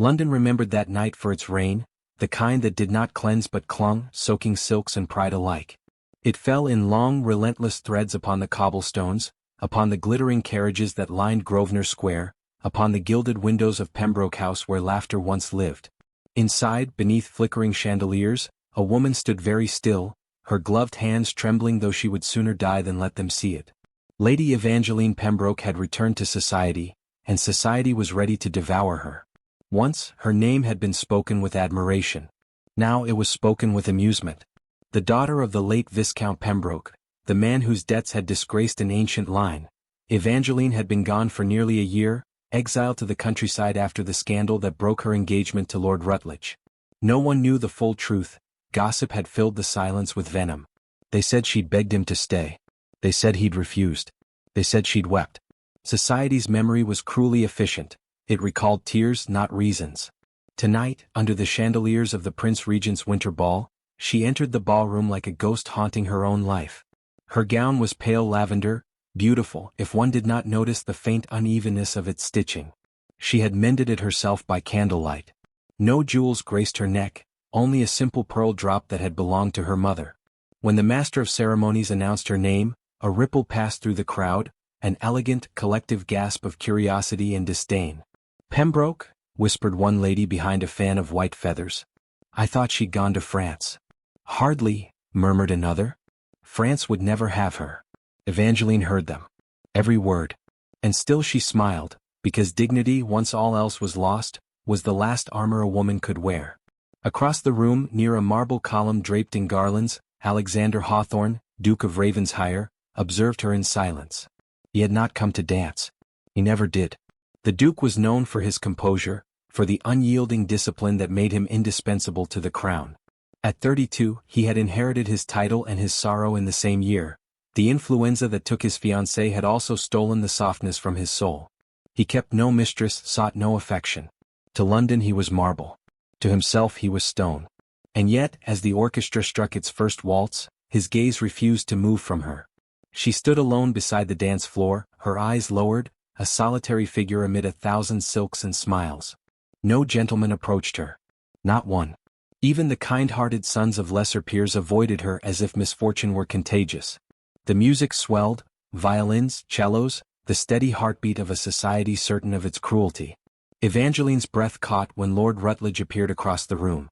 London remembered that night for its rain, the kind that did not cleanse but clung, soaking silks and pride alike. It fell in long, relentless threads upon the cobblestones, upon the glittering carriages that lined Grosvenor Square, upon the gilded windows of Pembroke House where laughter once lived. Inside, beneath flickering chandeliers, a woman stood very still, her gloved hands trembling though she would sooner die than let them see it. Lady Evangeline Pembroke had returned to society, and society was ready to devour her. Once, her name had been spoken with admiration. Now it was spoken with amusement. The daughter of the late Viscount Pembroke, the man whose debts had disgraced an ancient line, Evangeline had been gone for nearly a year, exiled to the countryside after the scandal that broke her engagement to Lord Rutledge. No one knew the full truth. Gossip had filled the silence with venom. They said she'd begged him to stay. They said he'd refused. They said she'd wept. Society's memory was cruelly efficient. It recalled tears, not reasons. Tonight, under the chandeliers of the Prince Regent's winter ball, she entered the ballroom like a ghost haunting her own life. Her gown was pale lavender, beautiful if one did not notice the faint unevenness of its stitching. She had mended it herself by candlelight. No jewels graced her neck, only a simple pearl drop that had belonged to her mother. When the master of ceremonies announced her name, a ripple passed through the crowd, an elegant, collective gasp of curiosity and disdain. "Pembroke?" whispered one lady behind a fan of white feathers. "I thought she'd gone to France." "Hardly," murmured another. "France would never have her." Evangeline heard them. Every word. And still she smiled, because dignity, once all else was lost, was the last armor a woman could wear. Across the room, near a marble column draped in garlands, Alexander Hawthorne, Duke of Ravensshire, observed her in silence. He had not come to dance. He never did. The Duke was known for his composure, for the unyielding discipline that made him indispensable to the crown. At 32, he had inherited his title and his sorrow in the same year. The influenza that took his fiancée had also stolen the softness from his soul. He kept no mistress, sought no affection. To London he was marble. To himself he was stone. And yet, as the orchestra struck its first waltz, his gaze refused to move from her. She stood alone beside the dance floor, her eyes lowered, a solitary figure amid 1,000 silks and smiles. No gentleman approached her. Not one. Even the kind-hearted sons of lesser peers avoided her as if misfortune were contagious. The music swelled, violins, cellos, the steady heartbeat of a society certain of its cruelty. Evangeline's breath caught when Lord Rutledge appeared across the room.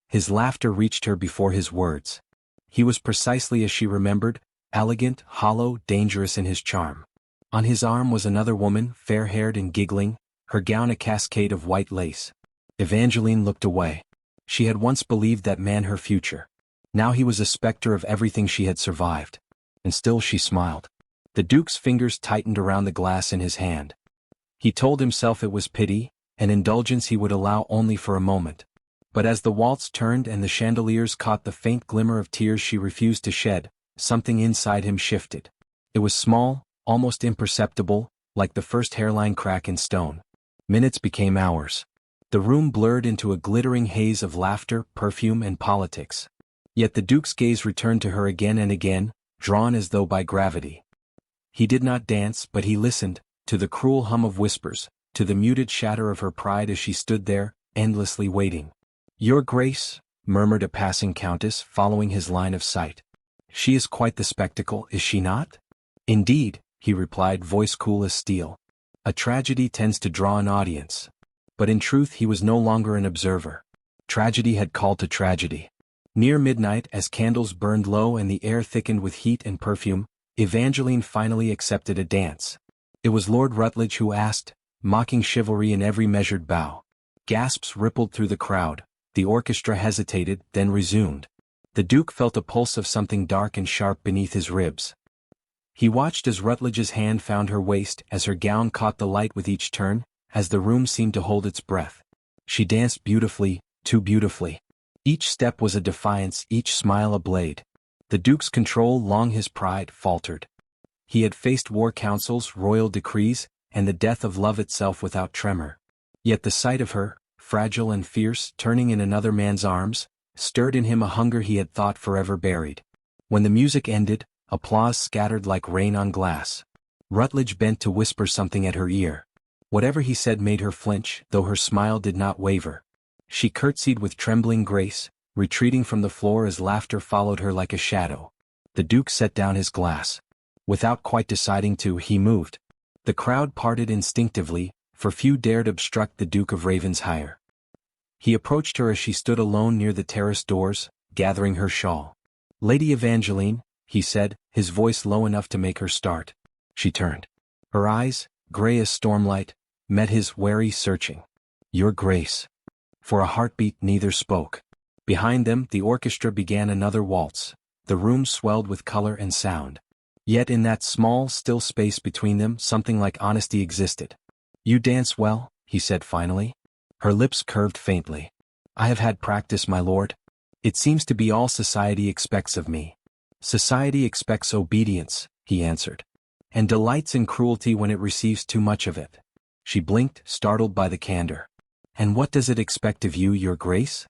His laughter reached her before his words. He was precisely as she remembered, elegant, hollow, dangerous in his charm. On his arm was another woman, fair-haired and giggling, her gown a cascade of white lace. Evangeline looked away. She had once believed that man her future. Now he was a specter of everything she had survived. And still she smiled. The Duke's fingers tightened around the glass in his hand. He told himself it was pity, an indulgence he would allow only for a moment. But as the waltz turned and the chandeliers caught the faint glimmer of tears she refused to shed, something inside him shifted. It was small, almost imperceptible, like the first hairline crack in stone. Minutes became hours. The room blurred into a glittering haze of laughter, perfume, and politics. Yet the Duke's gaze returned to her again and again, drawn as though by gravity. He did not dance, but he listened, to the cruel hum of whispers, to the muted shatter of her pride as she stood there, endlessly waiting. "Your Grace," murmured a passing countess, following his line of sight. "She is quite the spectacle, is she not?" "Indeed," he replied, voice cool as steel. "A tragedy tends to draw an audience." But in truth he was no longer an observer. Tragedy had called to tragedy. Near midnight, as candles burned low and the air thickened with heat and perfume, Evangeline finally accepted a dance. It was Lord Rutledge who asked, mocking chivalry in every measured bow. Gasps rippled through the crowd. The orchestra hesitated, then resumed. The Duke felt a pulse of something dark and sharp beneath his ribs. He watched as Rutledge's hand found her waist, as her gown caught the light with each turn, as the room seemed to hold its breath. She danced beautifully, too beautifully. Each step was a defiance, each smile a blade. The Duke's control, long his pride, faltered. He had faced war councils, royal decrees, and the death of love itself without tremor. Yet the sight of her, fragile and fierce, turning in another man's arms, stirred in him a hunger he had thought forever buried. When the music ended, applause scattered like rain on glass. Rutledge bent to whisper something at her ear. Whatever he said made her flinch, though her smile did not waver. She curtsied with trembling grace, retreating from the floor as laughter followed her like a shadow. The Duke set down his glass. Without quite deciding to, he moved. The crowd parted instinctively, for few dared obstruct the Duke of Ravensshire. He approached her as she stood alone near the terrace doors, gathering her shawl. "Lady Evangeline," he said, his voice low enough to make her start. She turned. Her eyes, grey as stormlight, met his, wary, searching. "Your Grace." For a heartbeat neither spoke. Behind them the orchestra began another waltz. The room swelled with color and sound. Yet in that small, still space between them something like honesty existed. "You dance well," he said finally. Her lips curved faintly. "I have had practice, my lord. It seems to be all society expects of me." "Society expects obedience," he answered, "and delights in cruelty when it receives too much of it." She blinked, startled by the candor. "And what does it expect of you, your Grace?"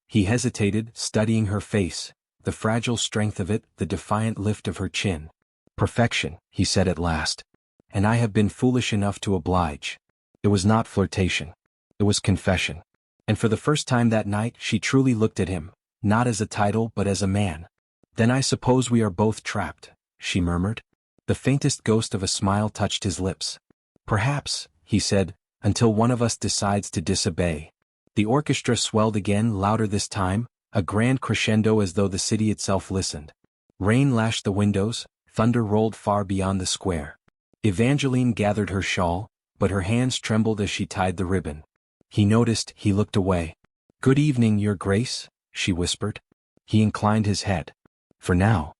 He hesitated, studying her face, the fragile strength of it, the defiant lift of her chin. "Perfection," he said at last. "And I have been foolish enough to oblige." It was not flirtation. It was confession. And for the first time that night she truly looked at him, not as a title but as a man. "Then I suppose we are both trapped," she murmured. The faintest ghost of a smile touched his lips. "Perhaps," he said, "until one of us decides to disobey." The orchestra swelled again, louder this time, a grand crescendo as though the city itself listened. Rain lashed the windows, thunder rolled far beyond the square. Evangeline gathered her shawl, but her hands trembled as she tied the ribbon. He noticed, he looked away. "Good evening, your Grace," she whispered. He inclined his head. "For now."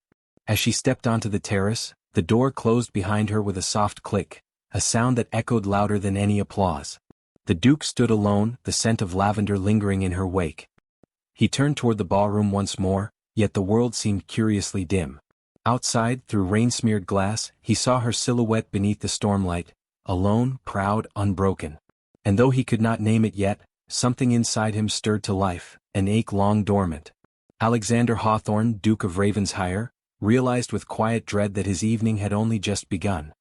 As she stepped onto the terrace, the door closed behind her with a soft click, a sound that echoed louder than any applause. The Duke stood alone, the scent of lavender lingering in her wake. He turned toward the ballroom once more, yet the world seemed curiously dim. Outside, through rain-smeared glass, he saw her silhouette beneath the stormlight, alone, proud, unbroken. And though he could not name it yet, something inside him stirred to life, an ache long dormant. Alexander Hawthorne, Duke of Ravensshire, realized with quiet dread that his evening had only just begun.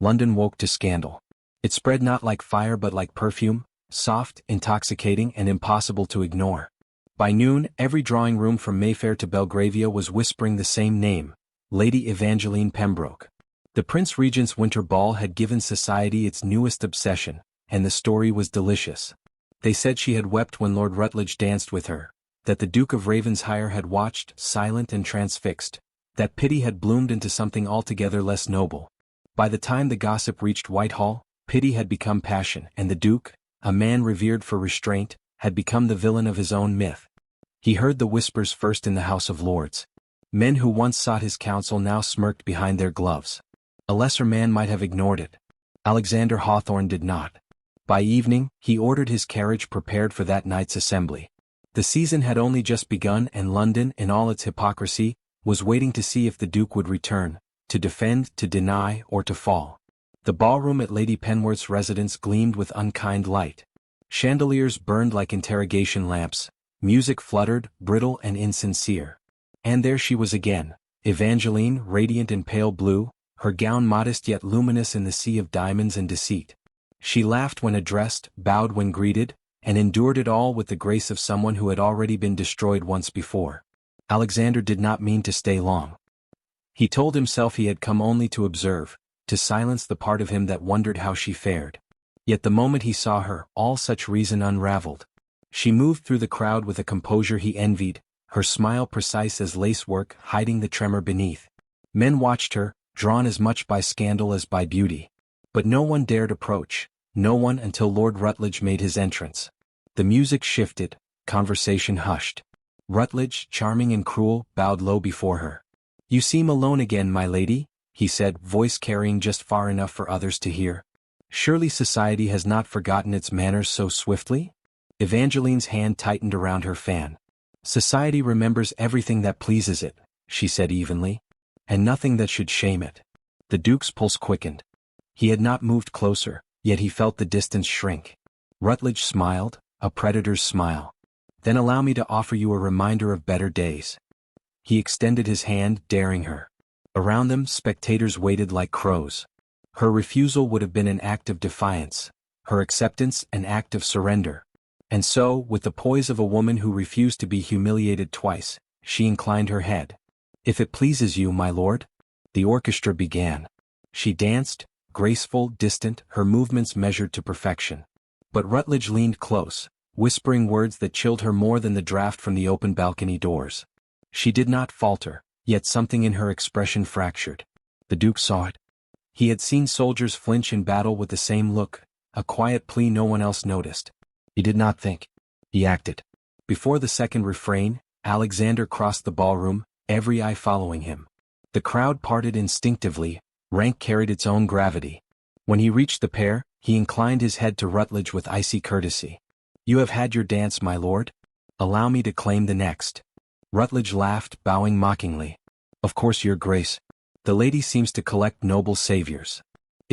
London woke to scandal. It spread not like fire but like perfume, soft, intoxicating, and impossible to ignore. By noon, every drawing room from Mayfair to Belgravia was whispering the same name, Lady Evangeline Pembroke. The Prince Regent's winter ball had given society its newest obsession, and the story was delicious. They said she had wept when Lord Rutledge danced with her, that the Duke of Ravensshire had watched, silent and transfixed, that pity had bloomed into something altogether less noble. By the time the gossip reached Whitehall, pity had become passion, and the Duke, a man revered for restraint, had become the villain of his own myth. He heard the whispers first in the House of Lords. Men who once sought his counsel now smirked behind their gloves. A lesser man might have ignored it. Alexander Hawthorne did not. By evening, he ordered his carriage prepared for that night's assembly. The season had only just begun and London, in all its hypocrisy, was waiting to see if the Duke would return, to defend, to deny, or to fall. The ballroom at Lady Penworth's residence gleamed with unkind light. Chandeliers burned like interrogation lamps, music fluttered, brittle and insincere. And there she was again, Evangeline, radiant in pale blue, her gown modest yet luminous in the sea of diamonds and deceit. She laughed when addressed, bowed when greeted, and endured it all with the grace of someone who had already been destroyed once before. Alexander did not mean to stay long. He told himself he had come only to observe, to silence the part of him that wondered how she fared. Yet the moment he saw her, all such reason unraveled. She moved through the crowd with a composure he envied, her smile precise as lacework, hiding the tremor beneath. Men watched her, drawn as much by scandal as by beauty. But no one dared approach, no one until Lord Rutledge made his entrance. The music shifted, conversation hushed. Rutledge, charming and cruel, bowed low before her. "You seem alone again, my lady," he said, voice carrying just far enough for others to hear. "Surely society has not forgotten its manners so swiftly?" Evangeline's hand tightened around her fan. "Society remembers everything that pleases it," she said evenly, "and nothing that should shame it." The Duke's pulse quickened. He had not moved closer, yet he felt the distance shrink. Rutledge smiled, a predator's smile. "Then allow me to offer you a reminder of better days." He extended his hand, daring her. Around them, spectators waited like crows. Her refusal would have been an act of defiance, her acceptance an act of surrender. And so, with the poise of a woman who refused to be humiliated twice, she inclined her head. "If it pleases you, my lord." The orchestra began. She danced, graceful, distant, her movements measured to perfection. But Rutledge leaned close, whispering words that chilled her more than the draft from the open balcony doors. She did not falter, yet something in her expression fractured. The Duke saw it. He had seen soldiers flinch in battle with the same look, a quiet plea no one else noticed. He did not think. He acted. Before the second refrain, Alexander crossed the ballroom, every eye following him. The crowd parted instinctively, rank carried its own gravity. When he reached the pair, he inclined his head to Rutledge with icy courtesy. "You have had your dance, my lord. Allow me to claim the next." Rutledge laughed, bowing mockingly. "Of course, your grace. The lady seems to collect noble saviors."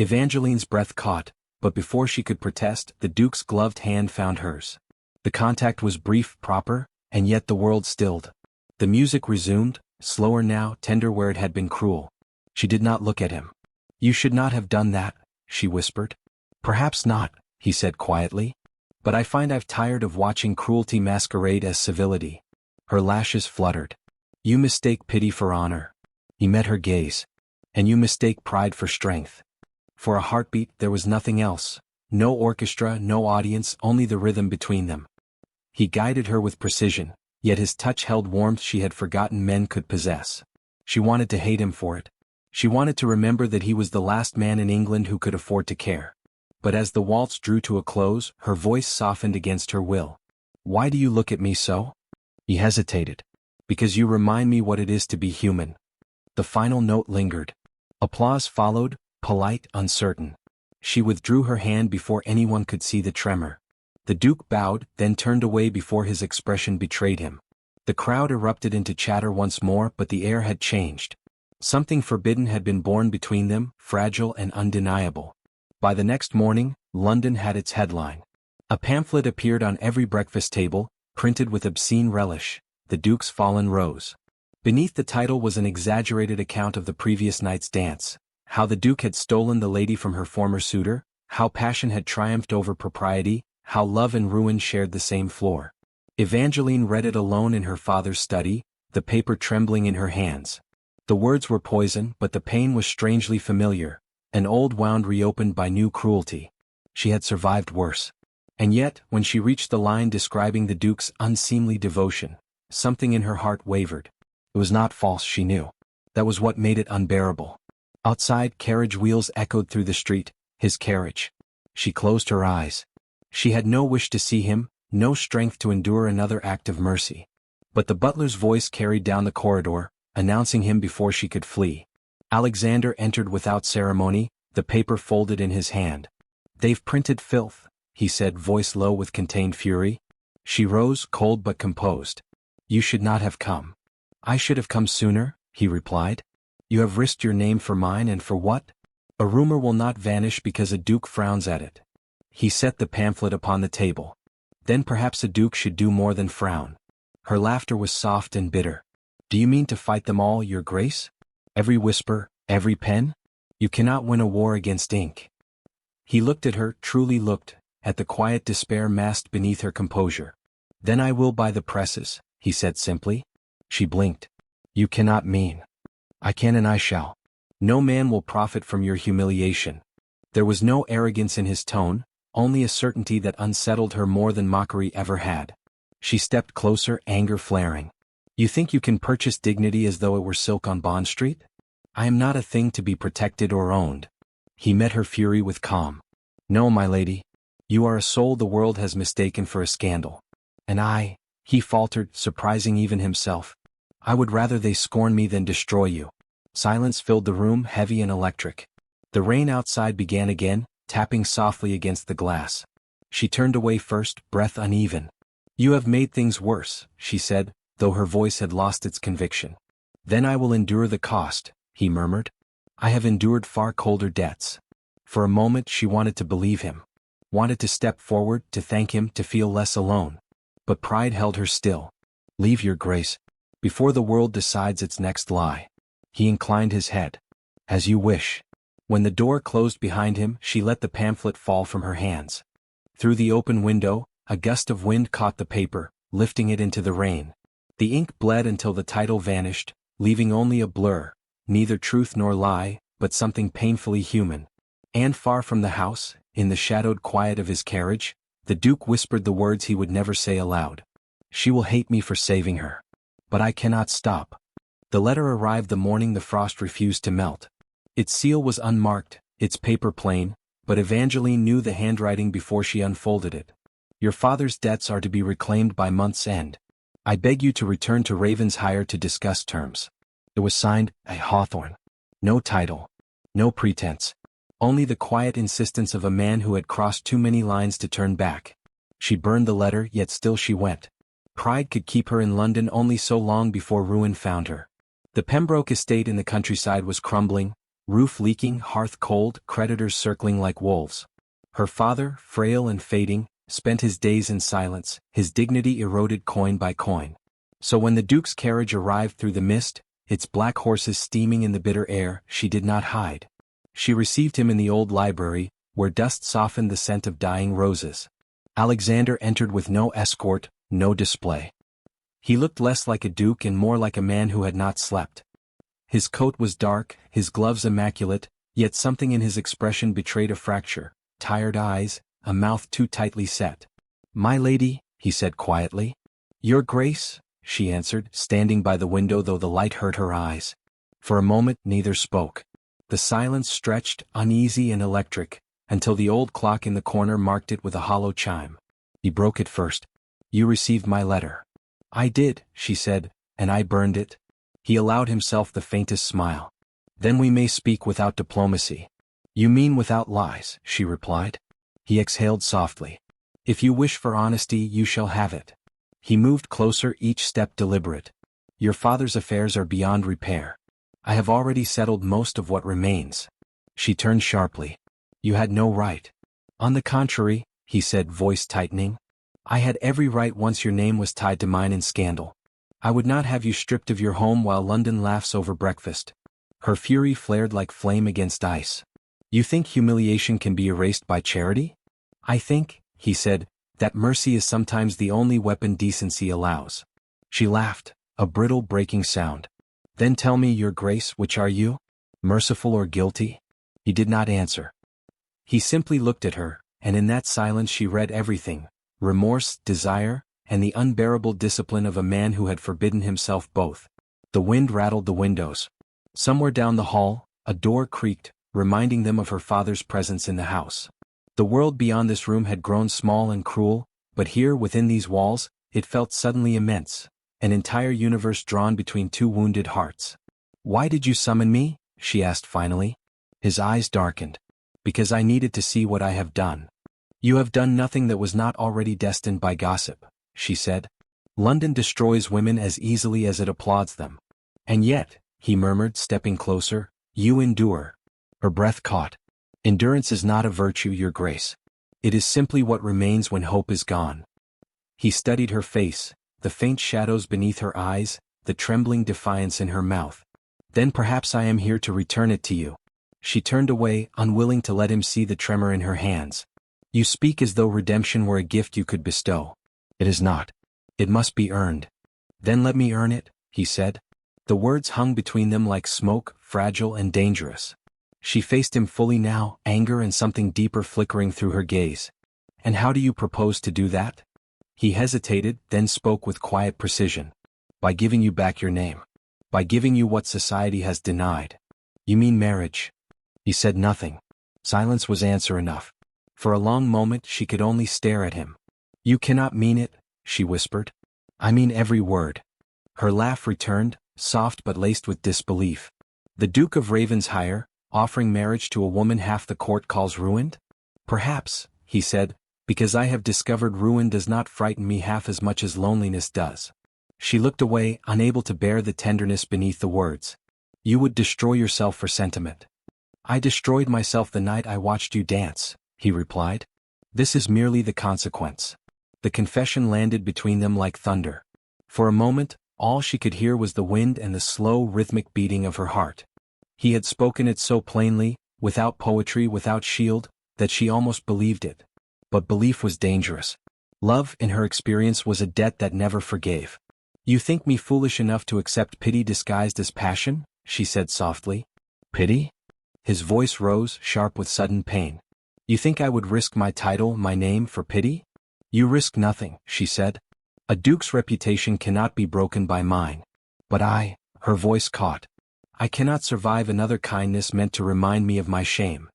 Evangeline's breath caught, but before she could protest, the Duke's gloved hand found hers. The contact was brief, proper, and yet the world stilled. The music resumed, slower now, tender where it had been cruel. She did not look at him. "You should not have done that," she whispered. "Perhaps not," he said quietly. "But I find I've tired of watching cruelty masquerade as civility." Her lashes fluttered. "You mistake pity for honor." He met her gaze. "And you mistake pride for strength." For a heartbeat there was nothing else. No orchestra, no audience, only the rhythm between them. He guided her with precision, yet his touch held warmth she had forgotten men could possess. She wanted to hate him for it. She wanted to remember that he was the last man in England who could afford to care. But as the waltz drew to a close, her voice softened against her will. "Why do you look at me so?" He hesitated. "Because you remind me what it is to be human." The final note lingered. Applause followed, polite, uncertain. She withdrew her hand before anyone could see the tremor. The Duke bowed, then turned away before his expression betrayed him. The crowd erupted into chatter once more, but the air had changed. Something forbidden had been born between them, fragile and undeniable. By the next morning, London had its headline. A pamphlet appeared on every breakfast table, printed with obscene relish, "The Duke's Fallen Rose." Beneath the title was an exaggerated account of the previous night's dance, how the Duke had stolen the lady from her former suitor, how passion had triumphed over propriety, how love and ruin shared the same floor. Evangeline read it alone in her father's study, the paper trembling in her hands. The words were poison, but the pain was strangely familiar, an old wound reopened by new cruelty. She had survived worse. And yet, when she reached the line describing the Duke's unseemly devotion, something in her heart wavered. It was not false, she knew. That was what made it unbearable. Outside, carriage wheels echoed through the street, his carriage. She closed her eyes. She had no wish to see him, no strength to endure another act of mercy. But the butler's voice carried down the corridor, announcing him before she could flee. Alexander entered without ceremony, the paper folded in his hand. "They've printed filth," he said, voice low with contained fury. She rose, cold but composed. "You should not have come." "I should have come sooner," he replied. "You have risked your name for mine, and for what? A rumor will not vanish because a duke frowns at it." He set the pamphlet upon the table. "Then perhaps a duke should do more than frown." Her laughter was soft and bitter. "Do you mean to fight them all, your grace? Every whisper, every pen? You cannot win a war against ink." He looked at her, truly looked, at the quiet despair masked beneath her composure. "Then I will buy the presses," he said simply. She blinked. "You cannot mean." "I can and I shall. No man will profit from your humiliation." There was no arrogance in his tone, only a certainty that unsettled her more than mockery ever had. She stepped closer, anger flaring. "You think you can purchase dignity as though it were silk on Bond Street? I am not a thing to be protected or owned." He met her fury with calm. "No, my lady. You are a soul the world has mistaken for a scandal. And I," he faltered, surprising even himself, "I would rather they scorn me than destroy you." Silence filled the room, heavy and electric. The rain outside began again, tapping softly against the glass. She turned away first, breath uneven. "You have made things worse," she said, though her voice had lost its conviction. "Then I will endure the cost," he murmured. "I have endured far colder debts." For a moment she wanted to believe him. Wanted to step forward, to thank him, to feel less alone. But pride held her still. "Leave, your grace. Before the world decides its next lie." He inclined his head. "As you wish." When the door closed behind him, she let the pamphlet fall from her hands. Through the open window, a gust of wind caught the paper, lifting it into the rain. The ink bled until the title vanished, leaving only a blur, neither truth nor lie, but something painfully human. And far from the house, in the shadowed quiet of his carriage, the Duke whispered the words he would never say aloud. She will hate me for saving her. But I cannot stop. The letter arrived the morning the frost refused to melt. Its seal was unmarked, its paper plain, but Evangeline knew the handwriting before she unfolded it. Your father's debts are to be reclaimed by month's end. I beg you to return to Ravensshire to discuss terms. It was signed, A. Hawthorne. No title. No pretense. Only the quiet insistence of a man who had crossed too many lines to turn back. She burned the letter, yet still she went. Pride could keep her in London only so long before ruin found her. The Pembroke estate in the countryside was crumbling, roof leaking, hearth cold, creditors circling like wolves. Her father, frail and fading, spent his days in silence, his dignity eroded coin by coin. So when the Duke's carriage arrived through the mist, its black horses steaming in the bitter air, she did not hide. She received him in the old library, where dust softened the scent of dying roses. Alexander entered with no escort, no display. He looked less like a duke and more like a man who had not slept. His coat was dark, his gloves immaculate, yet something in his expression betrayed a fracture, tired eyes, a mouth too tightly set. "My lady," he said quietly. "Your Grace," she answered, standing by the window though the light hurt her eyes. For a moment neither spoke. The silence stretched, uneasy and electric, until the old clock in the corner marked it with a hollow chime. He broke it first. "You received my letter." "I did," she said, "and I burned it." He allowed himself the faintest smile. "Then we may speak without diplomacy." "You mean without lies," she replied. He exhaled softly. "If you wish for honesty, you shall have it." He moved closer, each step deliberate. "Your father's affairs are beyond repair. I have already settled most of what remains." She turned sharply. "You had no right." "On the contrary," he said, voice tightening. "I had every right once your name was tied to mine in scandal. I would not have you stripped of your home while London laughs over breakfast." Her fury flared like flame against ice. "You think humiliation can be erased by charity?" "I think," he said, "that mercy is sometimes the only weapon decency allows." She laughed, a brittle breaking sound. "Then tell me, Your Grace, which are you? Merciful or guilty?" He did not answer. He simply looked at her, and in that silence she read everything: remorse, desire, and the unbearable discipline of a man who had forbidden himself both. The wind rattled the windows. Somewhere down the hall, a door creaked, reminding them of her father's presence in the house. The world beyond this room had grown small and cruel, but here, within these walls, it felt suddenly immense, an entire universe drawn between two wounded hearts. "Why did you summon me?" she asked finally. His eyes darkened. "Because I needed to see what I have done." "You have done nothing that was not already destined by gossip," she said. "London destroys women as easily as it applauds them." "And yet," he murmured, stepping closer, "you endure." Her breath caught. "Endurance is not a virtue, Your Grace. It is simply what remains when hope is gone." He studied her face, the faint shadows beneath her eyes, the trembling defiance in her mouth. "Then perhaps I am here to return it to you." She turned away, unwilling to let him see the tremor in her hands. "You speak as though redemption were a gift you could bestow." "It is not. It must be earned." "Then let me earn it," he said. The words hung between them like smoke, fragile and dangerous. She faced him fully now, anger and something deeper flickering through her gaze. "And how do you propose to do that?" He hesitated, then spoke with quiet precision. "By giving you back your name. By giving you what society has denied." "You mean marriage?" He said nothing. Silence was answer enough. For a long moment she could only stare at him. "You cannot mean it," she whispered. "I mean every word." Her laugh returned, soft but laced with disbelief. "The Duke of Ravensshire, offering marriage to a woman half the court calls ruined?" "Perhaps," he said, "because I have discovered ruin does not frighten me half as much as loneliness does." She looked away, unable to bear the tenderness beneath the words. "You would destroy yourself for sentiment." "I destroyed myself the night I watched you dance," he replied. "This is merely the consequence." The confession landed between them like thunder. For a moment, all she could hear was the wind and the slow, rhythmic beating of her heart. He had spoken it so plainly, without poetry, without shield, that she almost believed it. But belief was dangerous. Love, in her experience, was a debt that never forgave. "You think me foolish enough to accept pity disguised as passion?" she said softly. "Pity?" His voice rose, sharp with sudden pain. "You think I would risk my title, my name, for pity?" "You risk nothing," she said. "A duke's reputation cannot be broken by mine. But her voice caught. "I cannot survive another kindness meant to remind me of my shame."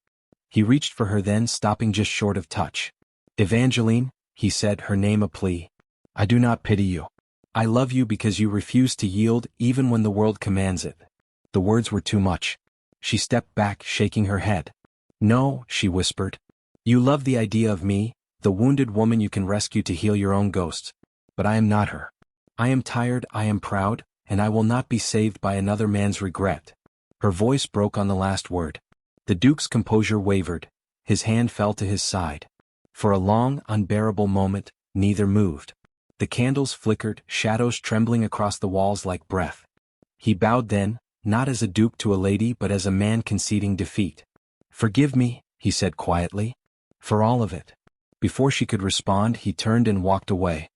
He reached for her then, stopping just short of touch. "Evangeline," he said, her name a plea. "I do not pity you. I love you because you refuse to yield even when the world commands it." The words were too much. She stepped back, shaking her head. "No," she whispered. "You love the idea of me, the wounded woman you can rescue to heal your own ghosts. But I am not her. I am tired, I am proud, and I will not be saved by another man's regret." Her voice broke on the last word. The Duke's composure wavered. His hand fell to his side. For a long, unbearable moment, neither moved. The candles flickered, shadows trembling across the walls like breath. He bowed then, not as a duke to a lady but as a man conceding defeat. "Forgive me," he said quietly. "For all of it." Before she could respond, he turned and walked away.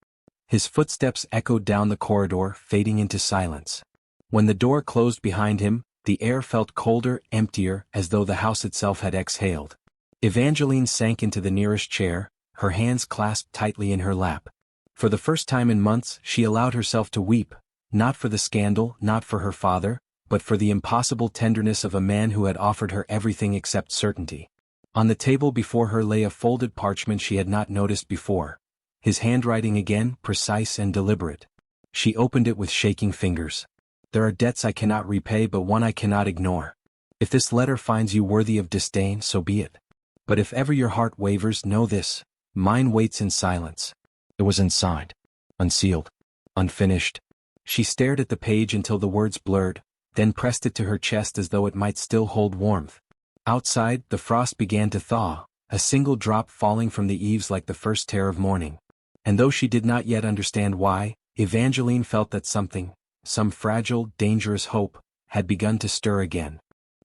His footsteps echoed down the corridor, fading into silence. When the door closed behind him, the air felt colder, emptier, as though the house itself had exhaled. Evangeline sank into the nearest chair, her hands clasped tightly in her lap. For the first time in months, she allowed herself to weep, not for the scandal, not for her father, but for the impossible tenderness of a man who had offered her everything except certainty. On the table before her lay a folded parchment she had not noticed before. His handwriting again, precise and deliberate. She opened it with shaking fingers. "There are debts I cannot repay, but one I cannot ignore. If this letter finds you worthy of disdain, so be it. But if ever your heart wavers, know this: mine waits in silence." It was unsigned, unsealed, unfinished. She stared at the page until the words blurred, then pressed it to her chest as though it might still hold warmth. Outside, the frost began to thaw, a single drop falling from the eaves like the first tear of morning. And though she did not yet understand why, Evangeline felt that something, some fragile, dangerous hope, had begun to stir again.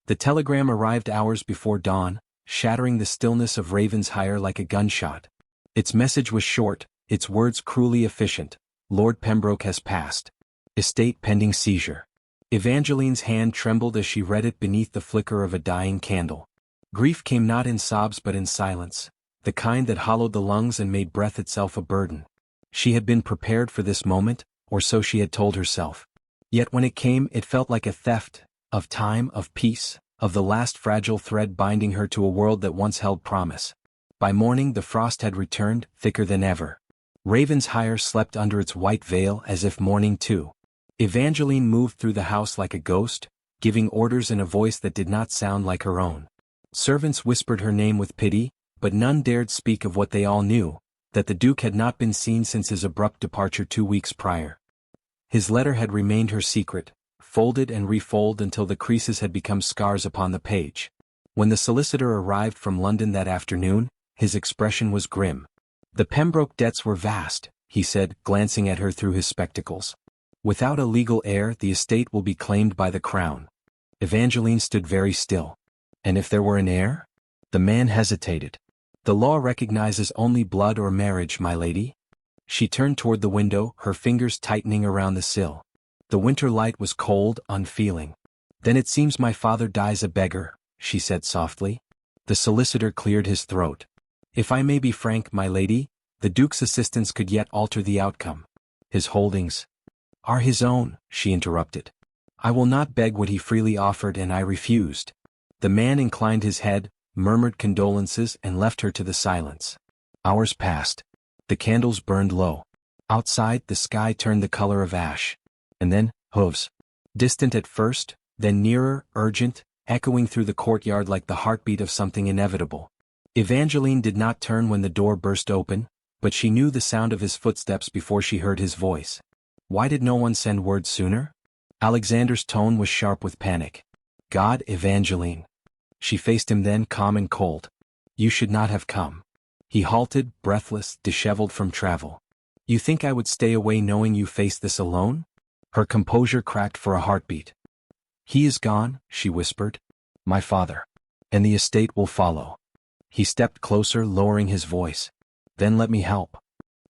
The telegram arrived hours before dawn, shattering the stillness of Ravenshire like a gunshot. Its message was short, its words cruelly efficient. "Lord Pembroke has passed. Estate pending seizure." Evangeline's hand trembled as she read it beneath the flicker of a dying candle. Grief came not in sobs but in silence, the kind that hollowed the lungs and made breath itself a burden. She had been prepared for this moment, or so she had told herself. Yet when it came, it felt like a theft, of time, of peace, of the last fragile thread binding her to a world that once held promise. By morning the frost had returned, thicker than ever. Ravenshire slept under its white veil as if mourning too. Evangeline moved through the house like a ghost, giving orders in a voice that did not sound like her own. Servants whispered her name with pity, but none dared speak of what they all knew, that the Duke had not been seen since his abrupt departure 2 weeks prior. His letter had remained her secret, folded and refolded until the creases had become scars upon the page. When the solicitor arrived from London that afternoon, his expression was grim. "The Pembroke debts were vast," he said, glancing at her through his spectacles. "Without a legal heir, the estate will be claimed by the Crown." Evangeline stood very still. "And if there were an heir?" The man hesitated. "The law recognizes only blood or marriage, my lady." She turned toward the window, her fingers tightening around the sill. The winter light was cold, unfeeling. "Then it seems my father dies a beggar," she said softly. The solicitor cleared his throat. "If I may be frank, my lady, the Duke's assistance could yet alter the outcome." "His holdings are his own," she interrupted. "I will not beg what he freely offered, and I refused." The man inclined his head, murmured condolences, and left her to the silence. Hours passed. The candles burned low. Outside, the sky turned the color of ash. And then, hooves. Distant at first, then nearer, urgent, echoing through the courtyard like the heartbeat of something inevitable. Evangeline did not turn when the door burst open, but she knew the sound of his footsteps before she heard his voice. "Why did no one send word sooner?" Alexander's tone was sharp with panic. "God, Evangeline." She faced him then, calm and cold. "You should not have come." He halted, breathless, disheveled from travel. "You think I would stay away knowing you faced this alone?" Her composure cracked for a heartbeat. "He is gone," she whispered. "My father. and the estate will follow. He stepped closer, lowering his voice. Then let me help.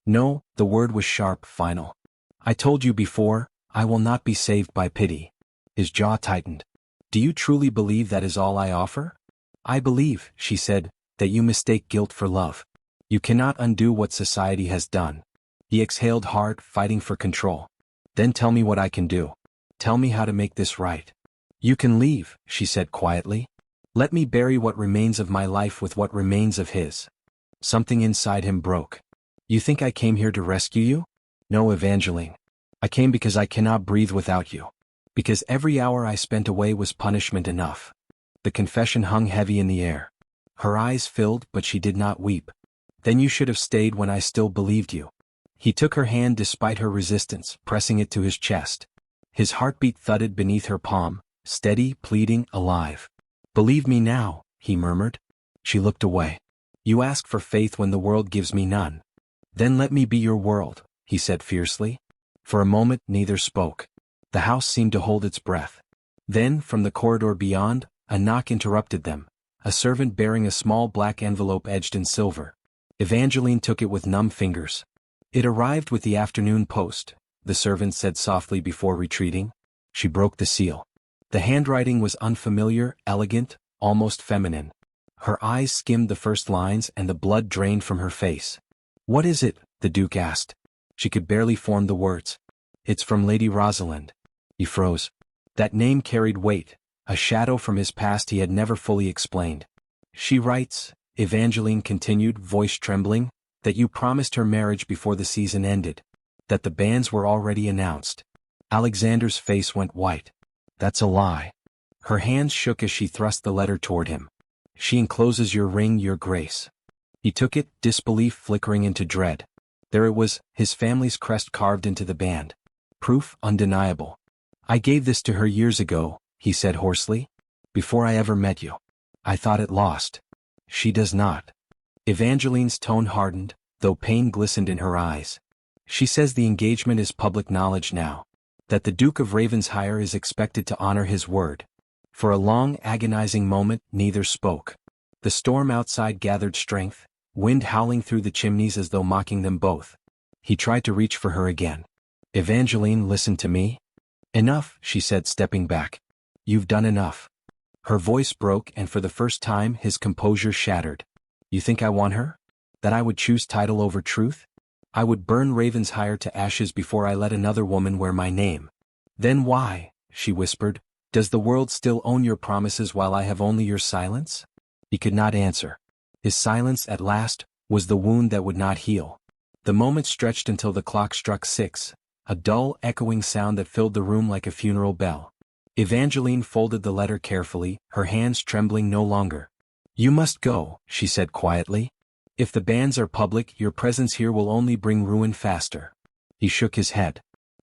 No, the word was sharp, final. I told you before, I will not be saved by pity. His jaw tightened. Do you truly believe that is all I offer? I believe, she said, that you mistake guilt for love. You cannot undo what society has done. He exhaled hard, fighting for control. Then tell me what I can do. Tell me how to make this right. You can leave, she said quietly. Let me bury what remains of my life with what remains of his. Something inside him broke. You think I came here to rescue you? No, Evangeline. I came because I cannot breathe without you. Because every hour I spent away was punishment enough. The confession hung heavy in the air. Her eyes filled, but she did not weep. Then you should have stayed when I still believed you. He took her hand despite her resistance, pressing it to his chest. His heartbeat thudded beneath her palm, steady, pleading, alive. Believe me now, he murmured. She looked away. You ask for faith when the world gives me none. Then let me be your world, he said fiercely. For a moment neither spoke. The house seemed to hold its breath. Then, from the corridor beyond, a knock interrupted them, a servant bearing a small black envelope edged in silver. Evangeline took it with numb fingers. It arrived with the afternoon post, the servant said softly before retreating. She broke the seal. The handwriting was unfamiliar, elegant, almost feminine. Her eyes skimmed the first lines and the blood drained from her face. What is it? The Duke asked. She could barely form the words. It's from Lady Rosalind. He froze. That name carried weight, a shadow from his past he had never fully explained. She writes, Evangeline continued, voice trembling, that you promised her marriage before the season ended. That the banns were already announced. Alexander's face went white. That's a lie. Her hands shook as she thrust the letter toward him. She encloses your ring, your grace. He took it, disbelief flickering into dread. There it was, his family's crest carved into the band. Proof undeniable. I gave this to her years ago, he said hoarsely. Before I ever met you. I thought it lost. She does not. Evangeline's tone hardened, though pain glistened in her eyes. She says the engagement is public knowledge now. That the Duke of Ravensshire is expected to honor his word. For a long, agonizing moment, neither spoke. The storm outside gathered strength, wind howling through the chimneys as though mocking them both. He tried to reach for her again. Evangeline, listen to me. Enough, she said, stepping back. You've done enough. Her voice broke, and for the first time his composure shattered. You think I want her? That I would choose title over truth? I would burn Ravensshire to ashes before I let another woman wear my name. Then why, she whispered, does the world still own your promises while I have only your silence? He could not answer. His silence, at last, was the wound that would not heal. The moment stretched until the clock struck 6, a dull, echoing sound that filled the room like a funeral bell. Evangeline folded the letter carefully, her hands trembling no longer. You must go, she said quietly. If the bans are public, your presence here will only bring ruin faster. He shook his head.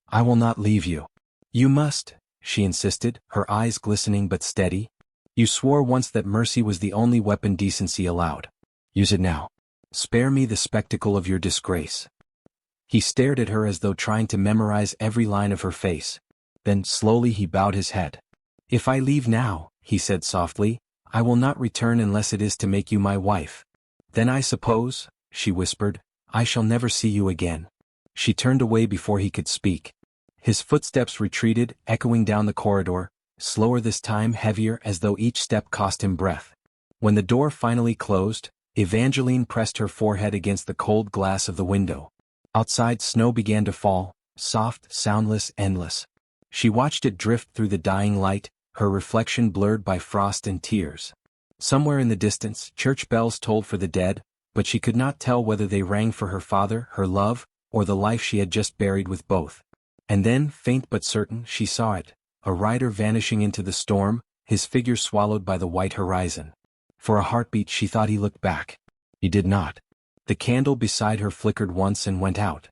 I will not leave you. You must, she insisted, her eyes glistening but steady. You swore once that mercy was the only weapon decency allowed. Use it now. Spare me the spectacle of your disgrace. He stared at her as though trying to memorize every line of her face. Then, slowly he bowed his head. If I leave now, he said softly, I will not return unless it is to make you my wife. Then I suppose, she whispered, I shall never see you again. She turned away before he could speak. His footsteps retreated, echoing down the corridor, slower this time, heavier, as though each step cost him breath. When the door finally closed, Evangeline pressed her forehead against the cold glass of the window. Outside, snow began to fall, soft, soundless, endless. She watched it drift through the dying light, her reflection blurred by frost and tears. Somewhere in the distance, church bells tolled for the dead, but she could not tell whether they rang for her father, her love, or the life she had just buried with both. And then, faint but certain, she saw it, a rider vanishing into the storm, his figure swallowed by the white horizon. For a heartbeat she thought he looked back. He did not. The candle beside her flickered once and went out.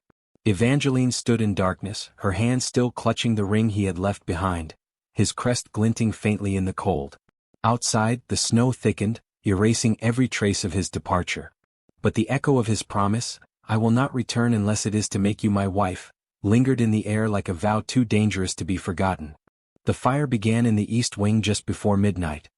Evangeline stood in darkness, her hand still clutching the ring he had left behind, his crest glinting faintly in the cold. Outside, the snow thickened, erasing every trace of his departure. But the echo of his promise, I will not return unless it is to make you my wife, lingered in the air like a vow too dangerous to be forgotten. The fire began in the east wing just before midnight.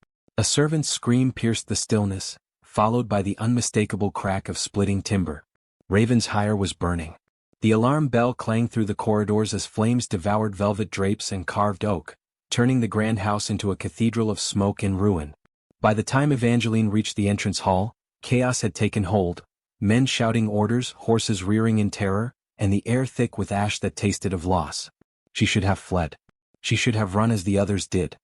A servant's scream pierced the stillness, followed by the unmistakable crack of splitting timber. Ravensshire was burning. The alarm bell clanged through the corridors as flames devoured velvet drapes and carved oak, turning the grand house into a cathedral of smoke and ruin. By the time Evangeline reached the entrance hall, chaos had taken hold, men shouting orders, horses rearing in terror, and the air thick with ash that tasted of loss. She should have fled. She should have run as the others did.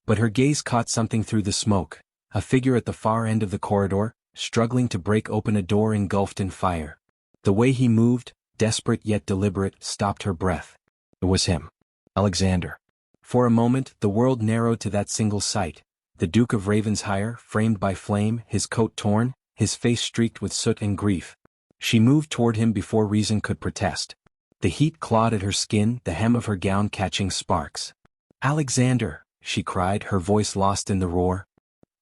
But her gaze caught something through the smoke, a figure at the far end of the corridor, struggling to break open a door engulfed in fire. The way he moved, desperate yet deliberate, stopped her breath. It was him. Alexander. For a moment, the world narrowed to that single sight. The Duke of Ravensshire, framed by flame, his coat torn, his face streaked with soot and grief. She moved toward him before reason could protest. The heat clawed at her skin, the hem of her gown catching sparks. "Alexander!" she cried, her voice lost in the roar.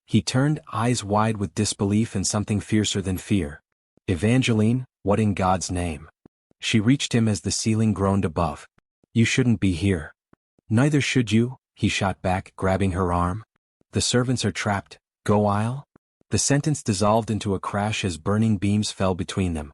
He turned, eyes wide with disbelief and something fiercer than fear. "Evangeline, what in God's name?" She reached him as the ceiling groaned above. "You shouldn't be here." "Neither should you," he shot back, grabbing her arm. "The servants are trapped. Go I'll." The sentence dissolved into a crash as burning beams fell between them.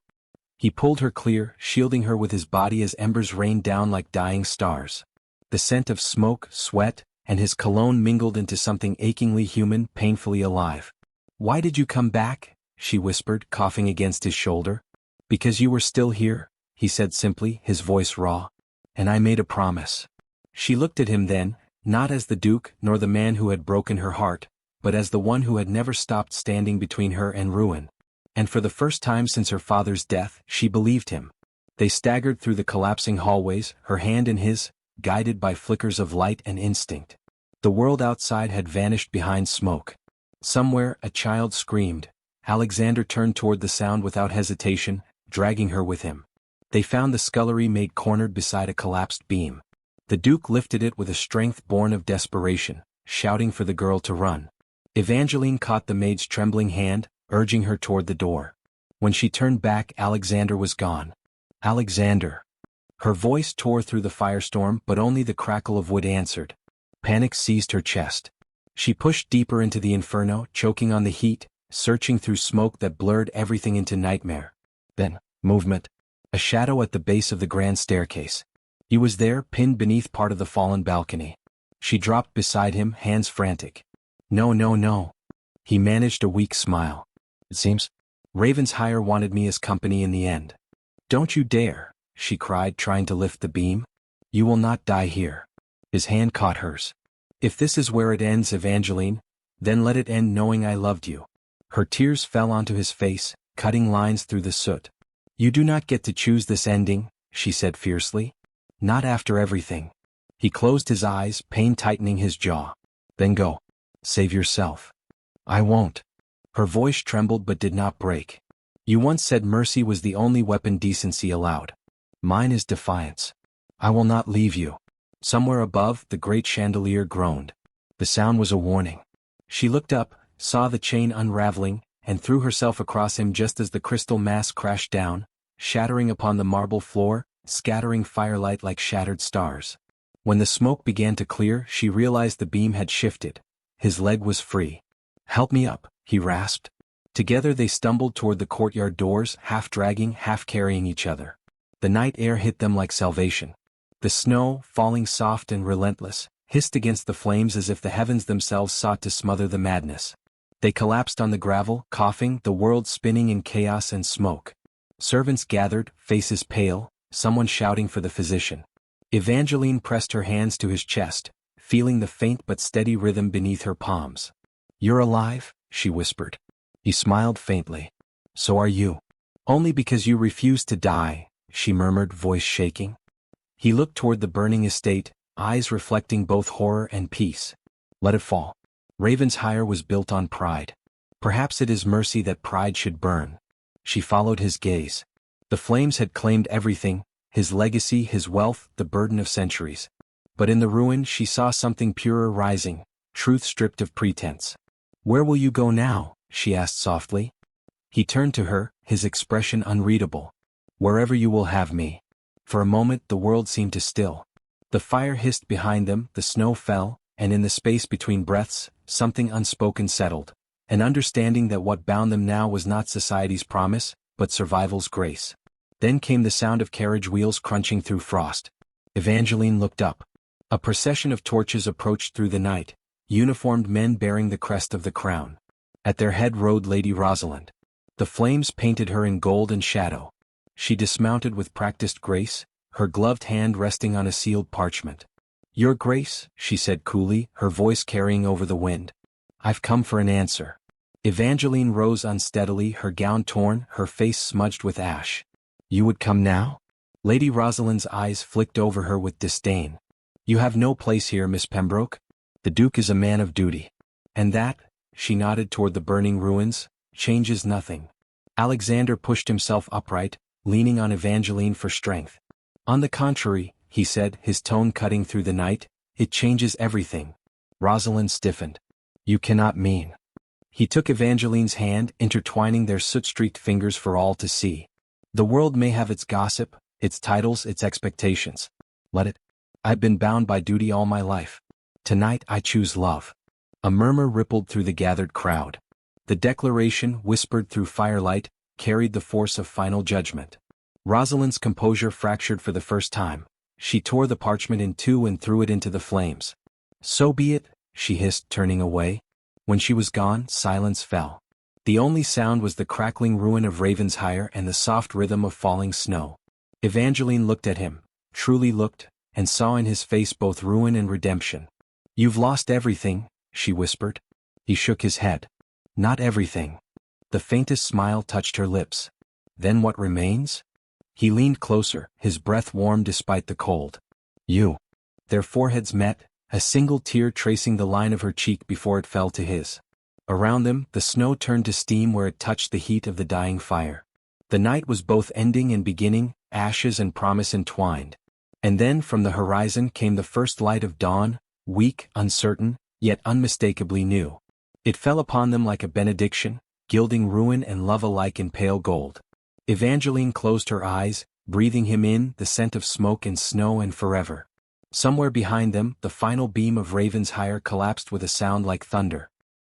He pulled her clear, shielding her with his body as embers rained down like dying stars. The scent of smoke, sweat, and his cologne mingled into something achingly human, painfully alive. "Why did you come back?" she whispered, coughing against his shoulder. "Because you were still here," he said simply, his voice raw. "And I made a promise." She looked at him then, not as the Duke nor the man who had broken her heart, but as the one who had never stopped standing between her and ruin. And for the first time since her father's death, she believed him. They staggered through the collapsing hallways, her hand in his, guided by flickers of light and instinct. The world outside had vanished behind smoke. Somewhere, a child screamed. Alexander turned toward the sound without hesitation, dragging her with him. They found the scullery maid cornered beside a collapsed beam. The Duke lifted it with a strength born of desperation, shouting for the girl to run. Evangeline caught the maid's trembling hand, urging her toward the door. When she turned back, Alexander was gone. "Alexander!" Her voice tore through the firestorm, but only the crackle of wood answered. Panic seized her chest. She pushed deeper into the inferno, choking on the heat, searching through smoke that blurred everything into nightmare. Then, movement. A shadow at the base of the grand staircase. He was there, pinned beneath part of the fallen balcony. She dropped beside him, hands frantic. "No, no, no." He managed a weak smile. "It seems Ravensshire wanted me as company in the end." "Don't you dare," she cried, trying to lift the beam. "You will not die here." His hand caught hers. "If this is where it ends, Evangeline, then let it end knowing I loved you." Her tears fell onto his face, cutting lines through the soot. "You do not get to choose this ending," she said fiercely. "Not after everything." He closed his eyes, pain tightening his jaw. "Then go. Save yourself." "I won't." Her voice trembled but did not break. "You once said mercy was the only weapon decency allowed. Mine is defiance. I will not leave you." Somewhere above, the great chandelier groaned. The sound was a warning. She looked up, saw the chain unraveling, and threw herself across him just as the crystal mass crashed down, shattering upon the marble floor, scattering firelight like shattered stars. When the smoke began to clear, she realized the beam had shifted. His leg was free. "Help me up," he rasped. Together they stumbled toward the courtyard doors, half dragging, half carrying each other. The night air hit them like salvation. The snow, falling soft and relentless, hissed against the flames as if the heavens themselves sought to smother the madness. They collapsed on the gravel, coughing, the world spinning in chaos and smoke. Servants gathered, faces pale, someone shouting for the physician. Evangeline pressed her hands to his chest, feeling the faint but steady rhythm beneath her palms. "You're alive?" she whispered. He smiled faintly. "So are you." "Only because you refuse to die," she murmured, voice shaking. He looked toward the burning estate, eyes reflecting both horror and peace. "Let it fall." Ravensshire was built on pride. Perhaps it is mercy that pride should burn. She followed his gaze. The flames had claimed everything, his legacy, his wealth, the burden of centuries. But in the ruin she saw something purer rising, truth stripped of pretense. "Where will you go now?" she asked softly. He turned to her, his expression unreadable. "Wherever you will have me." For a moment the world seemed to still. The fire hissed behind them, the snow fell, and in the space between breaths, something unspoken settled. An understanding that what bound them now was not society's promise, but survival's grace. Then came the sound of carriage wheels crunching through frost. Evangeline looked up. A procession of torches approached through the night, uniformed men bearing the crest of the crown. At their head rode Lady Rosalind. The flames painted her in gold and shadow. She dismounted with practiced grace, her gloved hand resting on a sealed parchment. "Your Grace," she said coolly, her voice carrying over the wind. "I've come for an answer." Evangeline rose unsteadily, her gown torn, her face smudged with ash. "You would come now?" Lady Rosalind's eyes flicked over her with disdain. "You have no place here, Miss Pembroke. The Duke is a man of duty. And that," she nodded toward the burning ruins, "changes nothing." Alexander pushed himself upright, leaning on Evangeline for strength. "On the contrary," he said, his tone cutting through the night, "it changes everything." Rosalind stiffened. "You cannot mean." He took Evangeline's hand, intertwining their soot-streaked fingers for all to see. "The world may have its gossip, its titles, its expectations. Let it. I've been bound by duty all my life. Tonight I choose love." A murmur rippled through the gathered crowd. The declaration, whispered through firelight, carried the force of final judgment. Rosalind's composure fractured for the first time. She tore the parchment in two and threw it into the flames. "So be it," she hissed, turning away. When she was gone, silence fell. The only sound was the crackling ruin of Ravensshire and the soft rhythm of falling snow. Evangeline looked at him, truly looked, and saw in his face both ruin and redemption. "You've lost everything," she whispered. He shook his head. "Not everything." The faintest smile touched her lips. "Then what remains?" He leaned closer, his breath warm despite the cold. "You." Their foreheads met, a single tear tracing the line of her cheek before it fell to his. Around them, the snow turned to steam where it touched the heat of the dying fire. The night was both ending and beginning, ashes and promise entwined. And then from the horizon came the first light of dawn, weak, uncertain, yet unmistakably new. It fell upon them like a benediction, gilding ruin and love alike in pale gold. Evangeline closed her eyes, breathing him in, the scent of smoke and snow and forever. Somewhere behind them, the final beam of Ravensshire collapsed with a sound like thunder.